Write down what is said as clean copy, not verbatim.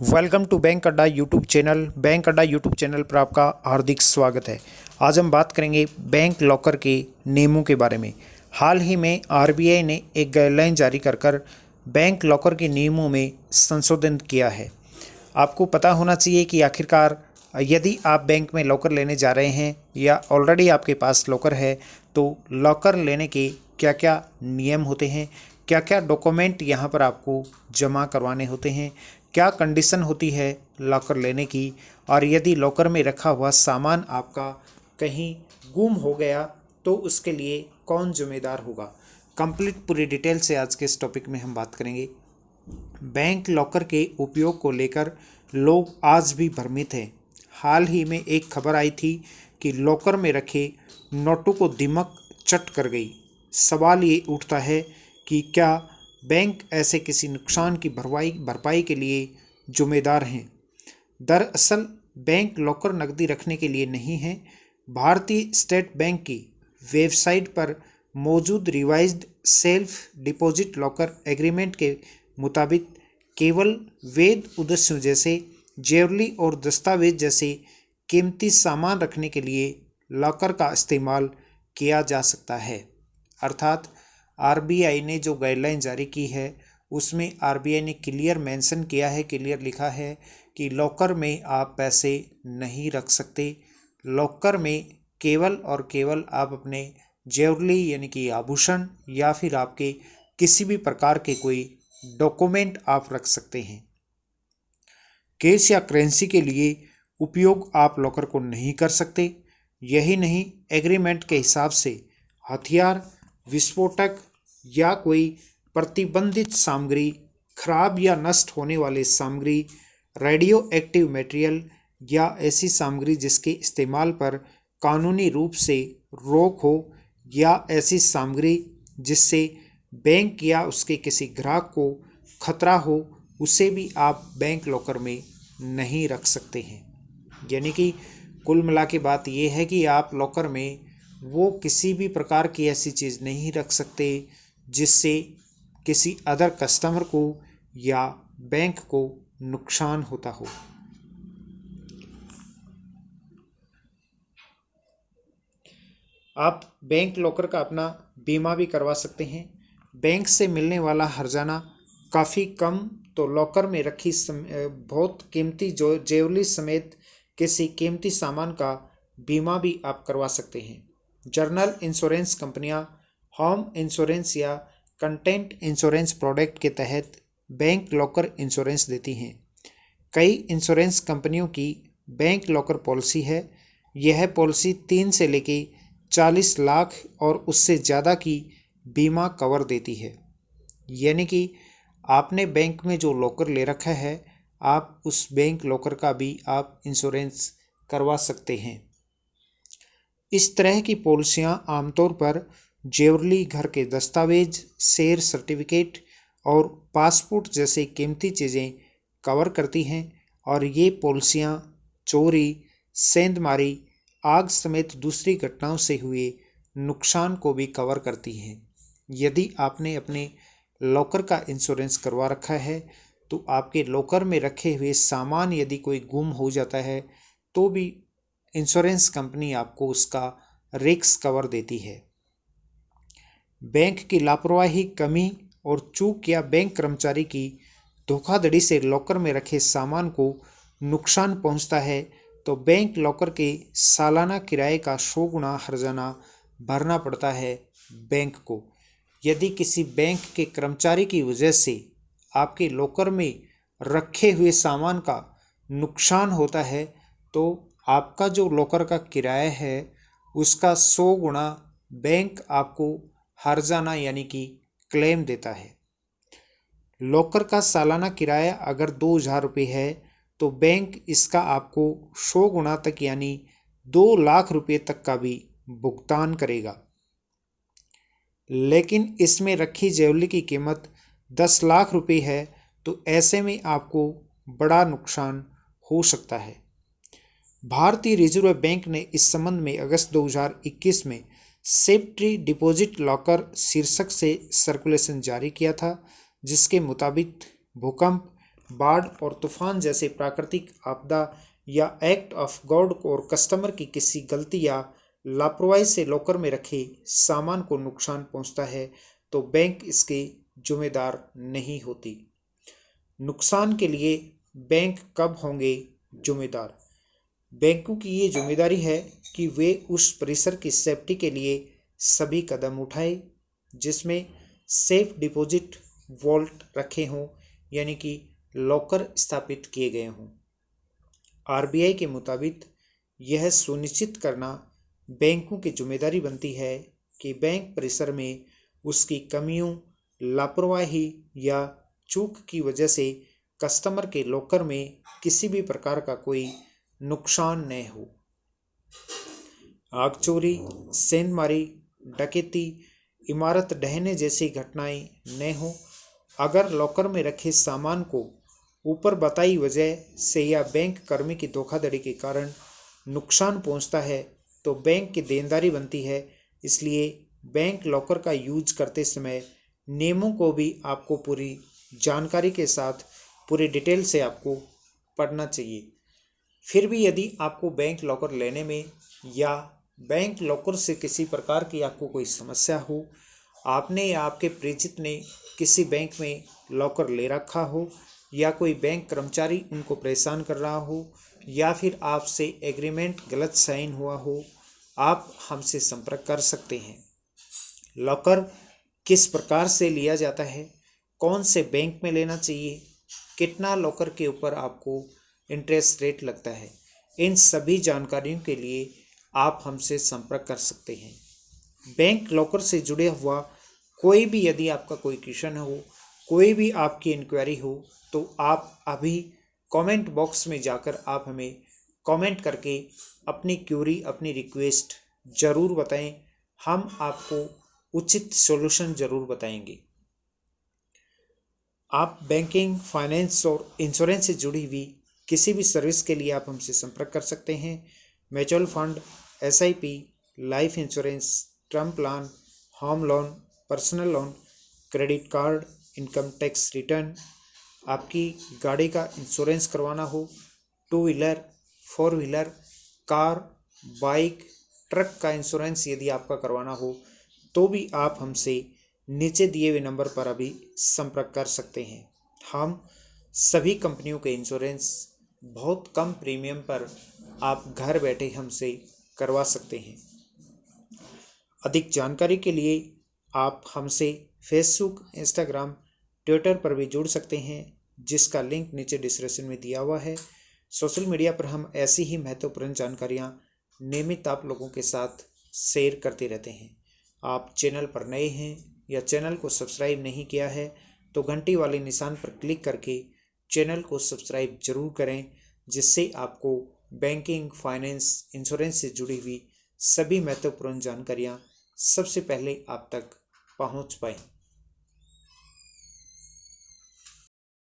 Welcome to bank अड्डा YouTube channel. Bank अड्डा YouTube channel पर आपका हार्दिक स्वागत है। आज हम बात करेंगे बैंक लॉकर के नियमों के बारे में। हाल ही में आरबीआई ने एक गाइडलाइन जारी कर बैंक लॉकर के नियमों में संशोधन किया है। आपको पता होना चाहिए कि आखिरकार यदि आप बैंक में लॉकर लेने जा रहे हैं या ऑलरेडी आपके पास लॉकर है तो लॉकर लेने के क्या क्या नियम होते हैं, क्या क्या डॉक्यूमेंट यहाँ पर आपको जमा करवाने होते हैं, क्या कंडीशन होती है लॉकर लेने की, और यदि लॉकर में रखा हुआ सामान आपका कहीं गुम हो गया तो उसके लिए कौन जिम्मेदार होगा। कंप्लीट पूरी डिटेल से आज के इस टॉपिक में हम बात करेंगे। बैंक लॉकर के उपयोग को लेकर लोग आज भी भ्रमित हैं। हाल ही में एक खबर आई थी कि लॉकर में रखे नोटों को दीमक चट कर गई। सवाल ये उठता है कि क्या बैंक ऐसे किसी नुकसान की भरपाई के लिए जिम्मेदार हैं। दरअसल बैंक लॉकर नकदी रखने के लिए नहीं है। भारतीय स्टेट बैंक की वेबसाइट पर मौजूद revised self deposit locker agreement के मुताबिक केवल वैध उद्देश्यों जैसे ज्वेलरी और दस्तावेज जैसे कीमती सामान रखने के लिए लॉकर का इस्तेमाल किया जा सकता है। अर्थात आरबीआई ने जो गाइडलाइन जारी की है उसमें आरबीआई ने क्लियर मेंशन किया है, क्लियर लिखा है कि लॉकर में आप पैसे नहीं रख सकते। लॉकर में केवल और केवल आप अपने ज्वेलरी यानी कि आभूषण या फिर आपके किसी भी प्रकार के कोई डॉक्यूमेंट आप रख सकते हैं। कैश या करेंसी के लिए उपयोग आप लॉकर को नहीं कर सकते। यही नहीं, एग्रीमेंट के हिसाब से हथियार, विस्फोटक या कोई प्रतिबंधित सामग्री, खराब या नष्ट होने वाले सामग्री, रेडियो एक्टिव मटेरियल या ऐसी सामग्री जिसके इस्तेमाल पर कानूनी रूप से रोक हो, या ऐसी सामग्री जिससे बैंक या उसके किसी ग्राहक को खतरा हो, उसे भी आप बैंक लॉकर में नहीं रख सकते हैं। यानी कि कुल मिला के बात यह है कि आप लॉकर में वो किसी भी प्रकार की ऐसी चीज़ नहीं रख सकते जिससे किसी अदर कस्टमर को या बैंक को नुकसान होता हो। आप बैंक लॉकर का अपना बीमा भी करवा सकते हैं। बैंक से मिलने वाला हर्जाना काफ़ी कम, तो लॉकर में रखी बहुत कीमती ज्वेलरी समेत किसी कीमती सामान का बीमा भी आप करवा सकते हैं। जनरल इंश्योरेंस कंपनियां होम इंश्योरेंस या कंटेंट इंश्योरेंस प्रोडक्ट के तहत बैंक लॉकर इंश्योरेंस देती हैं। कई इंश्योरेंस कंपनियों की बैंक लॉकर पॉलिसी है। यह पॉलिसी 3 से लेके 40 लाख और उससे ज़्यादा की बीमा कवर देती है। यानी कि आपने बैंक में जो लॉकर ले रखा है, आप उस बैंक लॉकर का भी आप इंश्योरेंस करवा सकते हैं। इस तरह की पॉलिसियां आमतौर पर ज्वेलरी, घर के दस्तावेज, शेयर सर्टिफिकेट और पासपोर्ट जैसे कीमती चीज़ें कवर करती हैं, और ये पॉलिसियां चोरी, सेंधमारी, आग समेत दूसरी घटनाओं से हुए नुकसान को भी कवर करती हैं। यदि आपने अपने लॉकर का इंश्योरेंस करवा रखा है तो आपके लॉकर में रखे हुए सामान यदि कोई गुम हो जाता है तो भी इंश्योरेंस कंपनी आपको उसका रिस्क कवर देती है। बैंक की लापरवाही, कमी और चूक या बैंक कर्मचारी की धोखाधड़ी से लॉकर में रखे सामान को नुकसान पहुंचता है तो बैंक लॉकर के सालाना किराए का 100 गुना हर्जाना भरना पड़ता है बैंक को। यदि किसी बैंक के कर्मचारी की वजह से आपके लॉकर में रखे हुए सामान का नुकसान होता है तो आपका जो लॉकर का किराया है उसका 100 गुना बैंक आपको हर्जाना यानी कि क्लेम देता है। लॉकर का सालाना किराया अगर 2,000 रुपये है तो बैंक इसका आपको 100 गुना तक यानी 2 लाख रुपये तक का भी भुगतान करेगा। लेकिन इसमें रखी ज्वेलरी की कीमत 10 लाख रुपये है तो ऐसे में आपको बड़ा नुकसान हो सकता है। भारतीय रिजर्व बैंक ने इस संबंध में अगस्त 2021 में सेफ्टी डिपॉजिट लॉकर शीर्षक से सर्कुलेशन जारी किया था, जिसके मुताबिक भूकंप, बाढ़ और तूफान जैसे प्राकृतिक आपदा या एक्ट ऑफ गॉड और कस्टमर की किसी गलती या लापरवाही से लॉकर में रखे सामान को नुकसान पहुंचता है तो बैंक इसके जिम्मेदार नहीं होती। नुकसान के लिए बैंक कब होंगे जिम्मेदार? बैंकों की ये जिम्मेदारी है कि वे उस परिसर की सेफ्टी के लिए सभी कदम उठाए जिसमें सेफ डिपॉजिट वॉल्ट रखे हों, यानी कि लॉकर स्थापित किए गए हों। आरबीआई के मुताबिक यह सुनिश्चित करना बैंकों की जिम्मेदारी बनती है कि बैंक परिसर में उसकी कमियों, लापरवाही या चूक की वजह से कस्टमर के लॉकर में किसी भी प्रकार का कोई नुकसान न हो। आग चोरी, सेंधमारी, डकैती, इमारत ढहने जैसी घटनाएं न हो। अगर लॉकर में रखे सामान को ऊपर बताई वजह से या बैंक कर्मी की धोखाधड़ी के कारण नुकसान पहुंचता है तो बैंक की देनदारी बनती है। इसलिए बैंक लॉकर का यूज करते समय नियमों को भी आपको पूरी जानकारी के साथ पूरी डिटेल से आपको पढ़ना चाहिए। फिर भी यदि आपको बैंक लॉकर लेने में या बैंक लॉकर से किसी प्रकार की आपको कोई समस्या हो, आपने या आपके परिचित ने किसी बैंक में लॉकर ले रखा हो या कोई बैंक कर्मचारी उनको परेशान कर रहा हो या फिर आपसे एग्रीमेंट गलत साइन हुआ हो, आप हमसे संपर्क कर सकते हैं। लॉकर किस प्रकार से लिया जाता है, कौन से बैंक में लेना चाहिए, कितना लॉकर के ऊपर आपको इंटरेस्ट रेट लगता है, इन सभी जानकारियों के लिए आप हमसे संपर्क कर सकते हैं। बैंक लॉकर से जुड़े हुआ कोई भी यदि आपका कोई क्वेश्चन हो, कोई भी आपकी इंक्वायरी हो तो आप अभी कमेंट बॉक्स में जाकर आप हमें कमेंट करके अपनी क्यूरी, अपनी रिक्वेस्ट ज़रूर बताएं। हम आपको उचित सॉल्यूशन ज़रूर बताएंगे। आप बैंकिंग, फाइनेंस और इंश्योरेंस से जुड़ी हुई किसी भी सर्विस के लिए आप हमसे संपर्क कर सकते हैं। Mutual fund, SIP, life insurance, term plan, home loan, personal loan, credit card, income tax return, आपकी गाड़ी का इंश्योरेंस करवाना हो, two wheeler, four wheeler, car, bike, truck का इंश्योरेंस यदि आपका करवाना हो तो भी आप हमसे नीचे दिए हुए नंबर पर अभी संपर्क कर सकते हैं। हम सभी कंपनियों के इंश्योरेंस बहुत कम प्रीमियम पर आप घर बैठे हमसे करवा सकते हैं। अधिक जानकारी के लिए आप हमसे फेसबुक, इंस्टाग्राम, ट्विटर पर भी जुड़ सकते हैं जिसका लिंक नीचे डिस्क्रिप्शन में दिया हुआ है। सोशल मीडिया पर हम ऐसी ही महत्वपूर्ण जानकारियाँ नियमित आप लोगों के साथ शेयर करते रहते हैं। आप चैनल पर नए हैं या चैनल को सब्सक्राइब नहीं किया है तो घंटी वाले निशान पर क्लिक करके चैनल को सब्सक्राइब जरूर करें, जिससे आपको बैंकिंग, फाइनेंस, इंश्योरेंस से जुड़ी हुई सभी महत्वपूर्ण जानकारियाँ सबसे पहले आप तक पहुँच पाएँ।